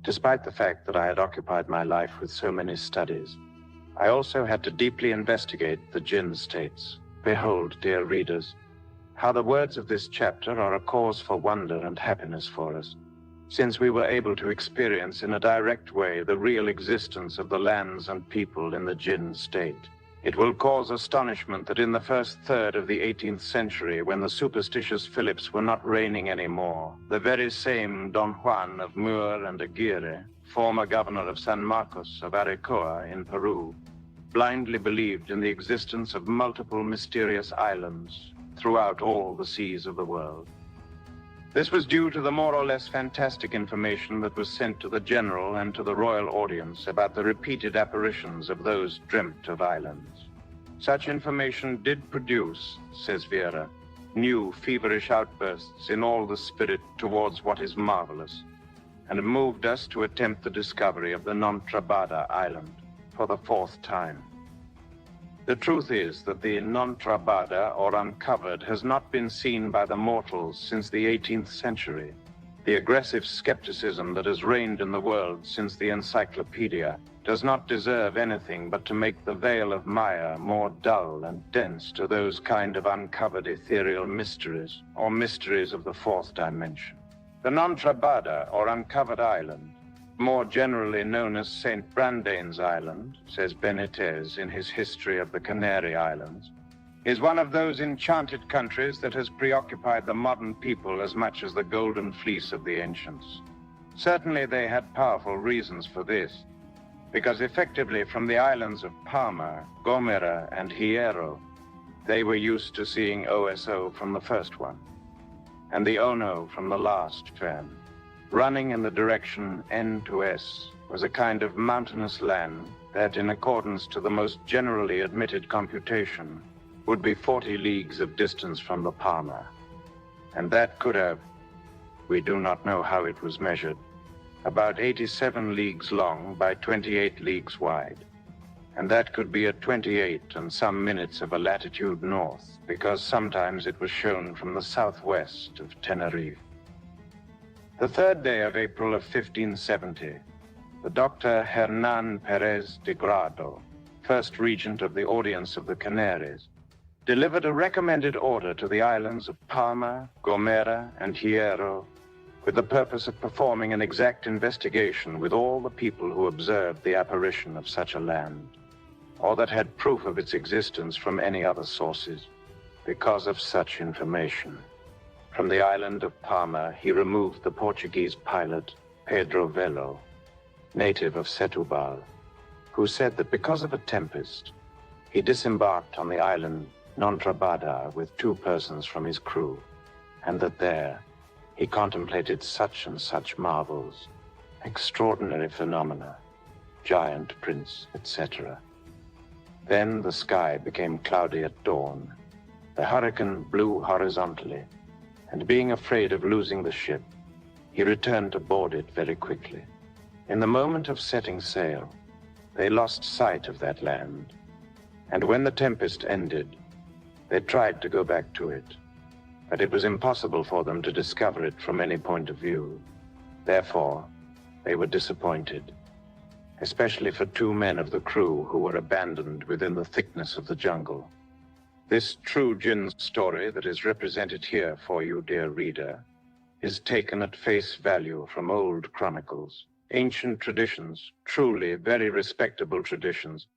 Despite the fact that I had occupied my life with so many studies, I also had to deeply investigate the Jinn States. Behold, dear readers, how the words of this chapter are a cause for wonder and happiness for us, since we were able to experience in a direct way the real existence of the lands and people in the Jinn State. It will cause astonishment that in the first third of the 18th century, when the superstitious Philips were not reigning anymore, the very same Don Juan of Mur and Aguirre, former governor of San Marcos of Arecoa in Peru, blindly believed in the existence of multiple mysterious islands throughout all the seas of the world. This was due to the more or less fantastic information that was sent to the general and to the royal audience about the repeated apparitions of those dreamt of islands. Such information did produce, says Vera, new feverish outbursts in all the spirit towards what is marvelous, and moved us to attempt the discovery of the Nontrabada island for the 4th time. The truth is that the Nontrabada, or uncovered, has not been seen by the mortals since the 18th century. The aggressive skepticism that has reigned in the world since the encyclopedia does not deserve anything but to make the veil of Maya more dull and dense to those kind of uncovered ethereal mysteries, or mysteries of the 4th dimension. The Nontrabada, or uncovered island, more generally known as St. Brendain's Island, says Benitez in his History of the Canary Islands, is one of those enchanted countries that has preoccupied the modern people as much as the golden fleece of the ancients. Certainly they had powerful reasons for this, because effectively from the islands of Palma, Gomera, and Hierro, they were used to seeing OSO from the first one, and the Ono from the last turn. Running in the direction N to S was a kind of mountainous land that, in accordance to the most generally admitted computation, would be 40 leagues of distance from the Palma. And that could have, we do not know how it was measured, about 87 leagues long by 28 leagues wide. And that could be at 28 and some minutes of a latitude north, because sometimes it was shown from the southwest of Tenerife. The 3rd day of April of 1570, the Dr. Hernan Perez de Grado, first regent of the Audience of the Canaries, delivered a recommended order to the islands of Palma, Gomera, and Hierro, with the purpose of performing an exact investigation with all the people who observed the apparition of such a land, or that had proof of its existence from any other sources, because of such information. From the island of Palma, he removed the Portuguese pilot, Pedro Velo, native of Setúbal, who said that because of a tempest, he disembarked on the island Nontrabada with 2 persons from his crew, and that there he contemplated such and such marvels, extraordinary phenomena, giant prince, etc. Then the sky became cloudy at dawn. The hurricane blew horizontally, and being afraid of losing the ship, he returned to board it very quickly. In the moment of setting sail, they lost sight of that land, and when the tempest ended, they tried to go back to it, but it was impossible for them to discover it from any point of view. Therefore, they were disappointed, especially for 2 men of the crew who were abandoned within the thickness of the jungle. This true Jinn story that is represented here for you, dear reader, is taken at face value from old chronicles. Ancient traditions, truly very respectable traditions,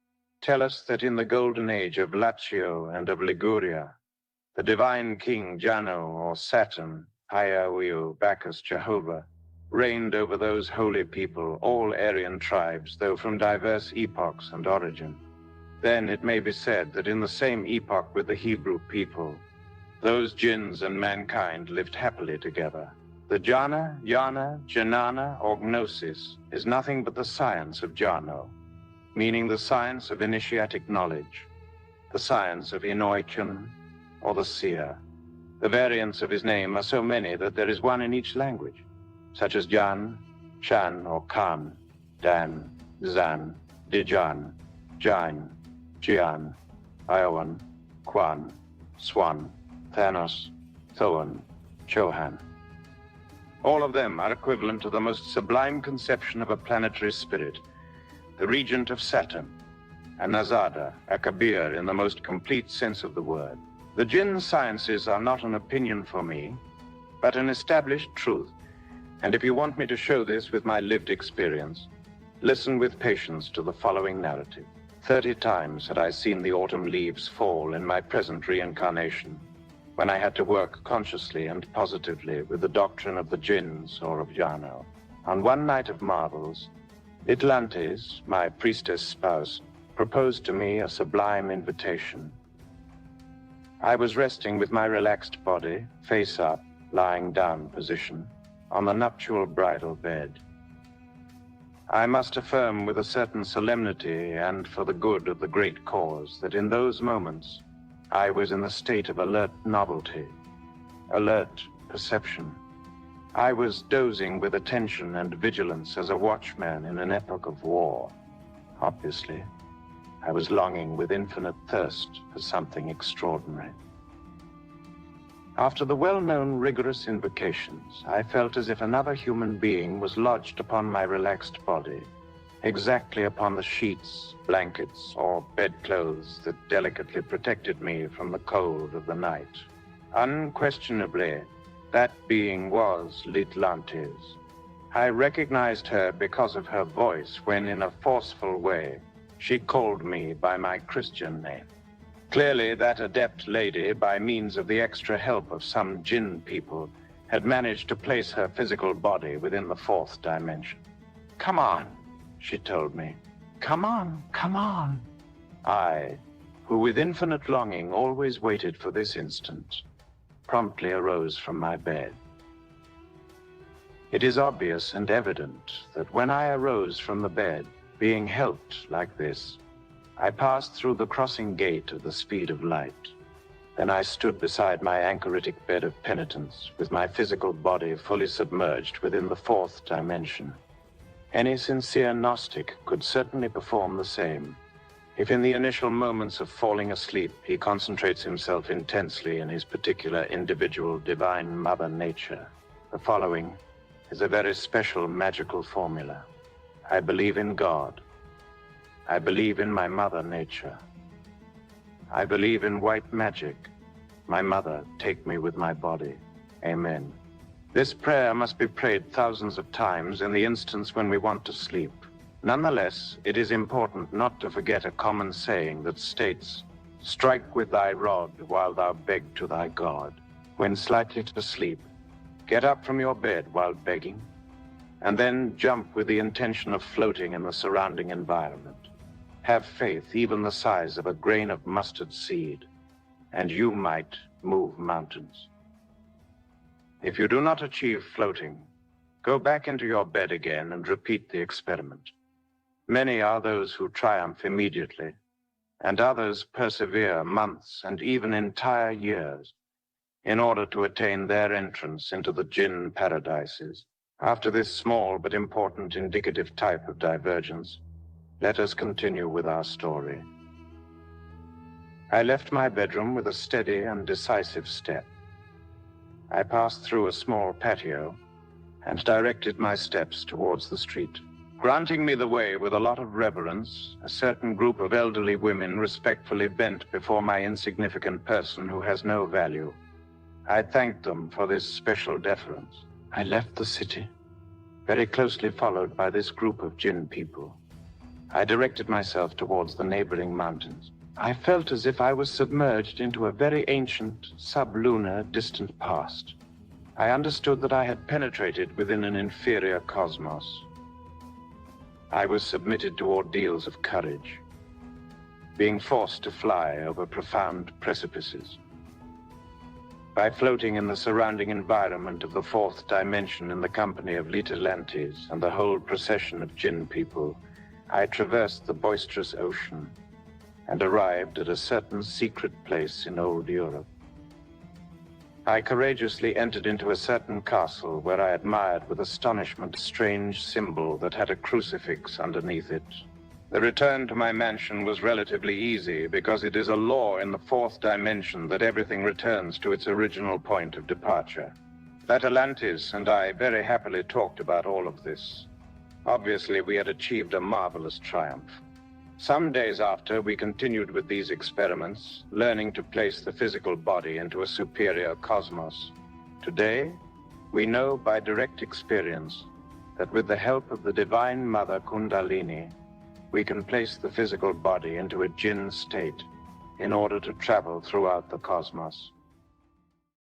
tell us that in the golden age of Lazio and of Liguria, the divine king Jano, or Saturn, Hyau, Bacchus, Jehovah, reigned over those holy people, all Aryan tribes, though from diverse epochs and origin. Then it may be said that in the same epoch with the Hebrew people, those jinns and mankind lived happily together. The jhana, yana, jnana, or gnosis is nothing but the science of Jano, meaning the science of initiatic knowledge, the science of invocation, or the seer. The variants of his name are so many that there is one in each language, such as Jan, Shan, or Khan, Dan, Zan, Dijan, Jain, Jian, Iowan, Quan, Swan, Thanos, Thoan, Chohan. All of them are equivalent to the most sublime conception of a planetary spirit, the regent of Saturn, a Nazada, a Kabir in the most complete sense of the word. The Jinn sciences are not an opinion for me, but an established truth. And if you want me to show this with my lived experience, listen with patience to the following narrative. 30 times had I seen the autumn leaves fall in my present reincarnation, when I had to work consciously and positively with the doctrine of the Jinns or of Jano. On one night of marvels, Itlantes, my priestess spouse, proposed to me a sublime invitation. I was resting with my relaxed body, face up, lying down position, on the nuptial bridal bed. I must affirm with a certain solemnity and for the good of the great cause that in those moments I was in a state of alert novelty, alert perception. I was dozing with attention and vigilance as a watchman in an epoch of war. Obviously, I was longing with infinite thirst for something extraordinary. After the well-known rigorous invocations, I felt as if another human being was lodged upon my relaxed body, exactly upon the sheets, blankets, or bedclothes that delicately protected me from the cold of the night. Unquestionably, that being was Litlantes. I recognized her because of her voice when, in a forceful way, she called me by my Christian name. Clearly, that adept lady, by means of the extra help of some Jinn people, had managed to place her physical body within the 4th dimension. "Come on," she told me. "Come on, come on." I, who with infinite longing always waited for this instant, promptly arose from my bed. It is obvious and evident that when I arose from the bed, being helped like this, I passed through the crossing gate of the speed of light. Then I stood beside my anchoritic bed of penitence, with my physical body fully submerged within the 4th dimension. Any sincere Gnostic could certainly perform the same, if in the initial moments of falling asleep he concentrates himself intensely in his particular individual divine mother nature. The following is a very special magical formula. I believe in God. I believe in my mother nature. I believe in white magic. My mother, take me with my body. Amen. This prayer must be prayed thousands of times in the instance when we want to sleep. Nonetheless, it is important not to forget a common saying that states, "Strike with thy rod while thou beg to thy God." When slightly to sleep, get up from your bed while begging, and then jump with the intention of floating in the surrounding environment. Have faith, even the size of a grain of mustard seed, and you might move mountains. If you do not achieve floating, go back into your bed again and repeat the experiment. Many are those who triumph immediately, and others persevere months and even entire years in order to attain their entrance into the Jinn paradises. After this small but important indicative type of divergence, let us continue with our story. I left my bedroom with a steady and decisive step. I passed through a small patio and directed my steps towards the street. Granting me the way with a lot of reverence, a certain group of elderly women respectfully bent before my insignificant person who has no value. I thanked them for this special deference. I left the city, very closely followed by this group of Jinn people. I directed myself towards the neighboring mountains. I felt as if I was submerged into a very ancient, sublunar, distant past. I understood that I had penetrated within an inferior cosmos. I was submitted to ordeals of courage, being forced to fly over profound precipices. By floating in the surrounding environment of the 4th dimension in the company of Litlantes and the whole procession of Jinn people, I traversed the boisterous ocean and arrived at a certain secret place in old Europe. I courageously entered into a certain castle where I admired with astonishment a strange symbol that had a crucifix underneath it. The return to my mansion was relatively easy because it is a law in the 4th dimension that everything returns to its original point of departure. Atalantis and I very happily talked about all of this. Obviously, we had achieved a marvelous triumph. Some days after, we continued with these experiments, learning to place the physical body into a superior cosmos. Today, we know by direct experience that with the help of the Divine Mother Kundalini, we can place the physical body into a Jinn state in order to travel throughout the cosmos.